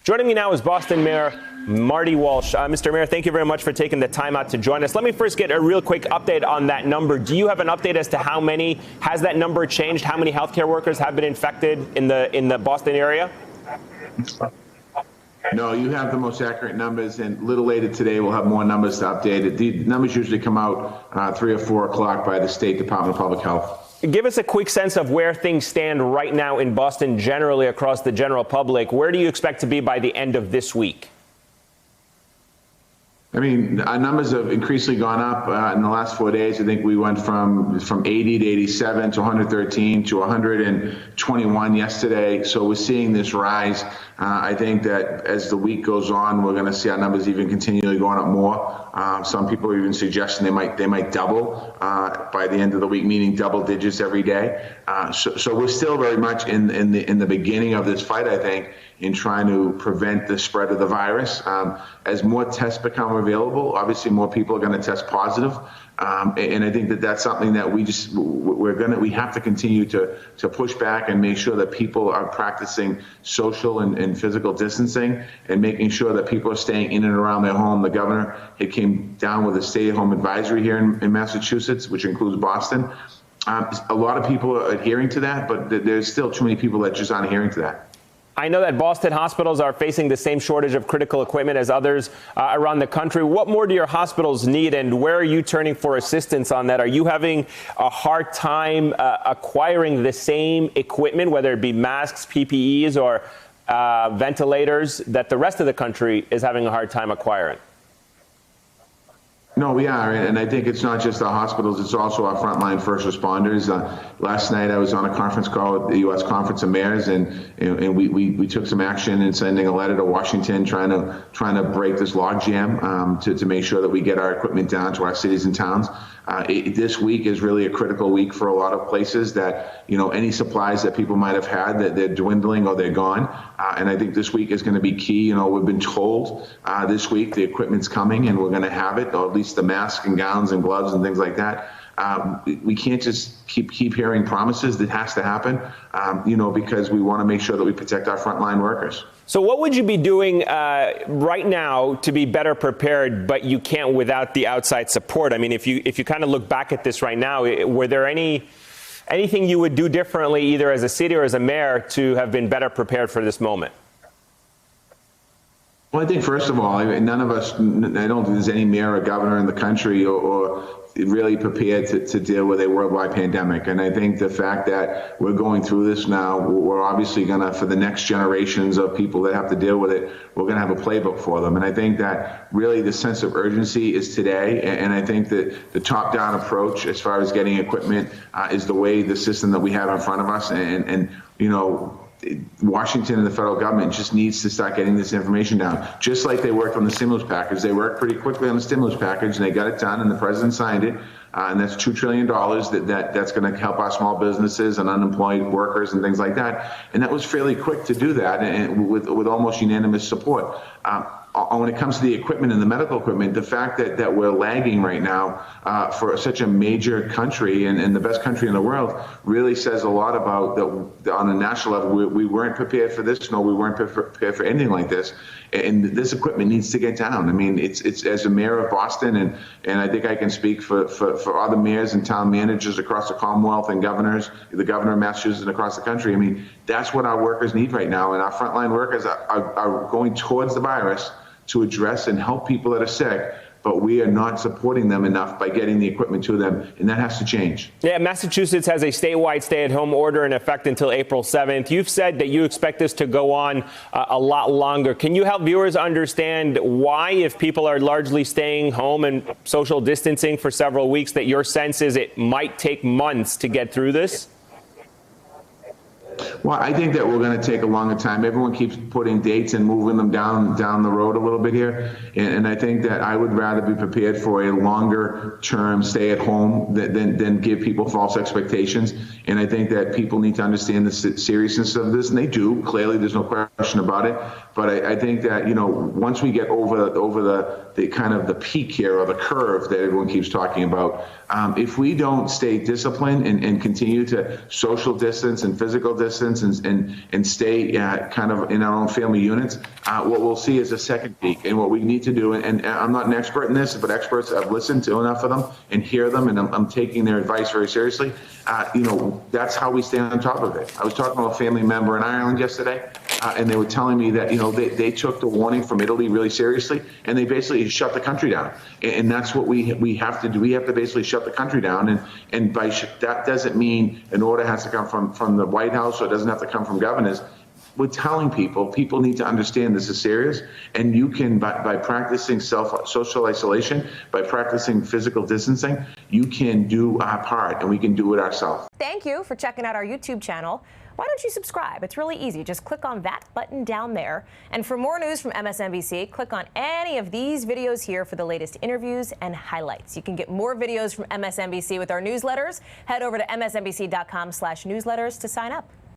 Joining me now is Boston Mayor Marty Walsh. Mr. Mayor, thank you very much for taking the time out to join us. Let me first get a real quick update on that number. Do you have an update as to how many? Has that number changed? How many healthcare workers have been infected in the Boston area? No, you have the most accurate numbers, and a little later today we'll have more numbers to update it. The numbers usually come out 3 or 4 o'clock by the State Department of Public Health. Give us a quick sense of where things stand right now in Boston, generally across the general public. Where do you expect to be by the end of this week? I mean, our numbers have increasingly gone up in the last 4 days. I think we went from 80 to 87 to 113 to 121 yesterday. So we're seeing this rise. I think that as the week goes on, we're going to see our numbers even continually going up more. Some people are even suggesting they might double by the end of the week, meaning double digits every day. So we're still very much in the beginning of this fight, I think, in trying to prevent the spread of the virus. As more tests become available, obviously more people are going to test positive. And I think that that's something that we have to continue to push back and make sure that people are practicing social and physical distancing and making sure that people are staying in and around their home. The governor came down with a stay-at-home advisory here in Massachusetts, which includes Boston. A lot of people are adhering to that, but there's still too many people that just aren't adhering to that. I know that Boston hospitals are facing the same shortage of critical equipment as others around the country. What more do your hospitals need, and where are you turning for assistance on that? Are you having a hard time acquiring the same equipment, whether it be masks, PPEs, or ventilators, that the rest of the country is having a hard time acquiring? No, we are, and I think it's not just our hospitals, it's also our frontline first responders. Last night I was on a conference call with the U.S. Conference of Mayors, and we took some action in sending a letter to Washington trying to break this logjam to make sure that we get our equipment down to our cities and towns. This week is really a critical week for a lot of places that, any supplies that people might have had, that they're dwindling or they're gone. And I think this week is going to be key. We've been told this week the equipment's coming and we're going to have it, or at least the masks and gowns and gloves and things like that. We can't just keep hearing promises. That has to happen, because we want to make sure that we protect our frontline workers. So what would you be doing right now to be better prepared, but you can't without the outside support? I mean, if you kind of look back at this right now, were there anything you would do differently, either as a city or as a mayor, to have been better prepared for this moment? Well, I think, first of all, none of us, I don't think there's any mayor or governor in the country or really prepared to deal with a worldwide pandemic. And I think the fact that we're going through this now, we're obviously going to, for the next generations of people that have to deal with it, we're going to have a playbook for them. And I think that really the sense of urgency is today. And I think that the top-down approach as far as getting equipment is the way, the system that we have in front of us. And Washington and the federal government just needs to start getting this information down. Just like they worked on the stimulus package. They worked pretty quickly on the stimulus package, and they got it done, and the president signed it. And that's $2 trillion that's going to help our small businesses and unemployed workers and things like that. And that was fairly quick to do that, and with almost unanimous support. When it comes to the equipment and the medical equipment, the fact that we're lagging right now for such a major country and the best country in the world really says a lot about that. On a national level, we weren't prepared for this. No, we weren't prepared for anything like this. And this equipment needs to get down. I mean, it's as a mayor of Boston, and I think I can speak for other mayors and town managers across the Commonwealth and governors, the governor of Massachusetts and across the country. I mean, that's what our workers need right now. And our frontline workers are going towards the virus to address and help people that are sick, but we are not supporting them enough by getting the equipment to them, and that has to change. Yeah, Massachusetts has a statewide stay-at-home order in effect until April 7th. You've said that you expect this to go on a lot longer. Can you help viewers understand why, if people are largely staying home and social distancing for several weeks, that your sense is it might take months to get through this? Well, I think that we're going to take a longer time. Everyone keeps putting dates and moving them down the road a little bit here. And I think that I would rather be prepared for a longer term stay at home than give people false expectations. And I think that people need to understand the seriousness of this, and they do. Clearly, there's no question about it. But I think that, once we get over the kind of the peak here, or the curve that everyone keeps talking about, if we don't stay disciplined and continue to social distance and physical distance distance and stay kind of in our own family units, what we'll see is a second peak. And what we need to do, and I'm not an expert in this, but experts, I've listened to enough of them and hear them, and I'm taking their advice very seriously. That's how we stay on top of it. I was talking to a family member in Ireland yesterday, and they were telling me that, they took the warning from Italy really seriously, and they basically shut the country down. And that's what we have to do. We have to basically shut the country down. And that doesn't mean an order has to come from the White House, or it doesn't have to come from governors. We're telling people need to understand this is serious, and you can, by practicing social isolation, by practicing physical distancing, you can do our part, and we can do it ourselves. Thank you for checking out our YouTube channel. Why don't you subscribe? It's really easy. Just click on that button down there. And for more news from MSNBC, click on any of these videos here for the latest interviews and highlights. You can get more videos from MSNBC with our newsletters. Head over to msnbc.com/newsletters to sign up.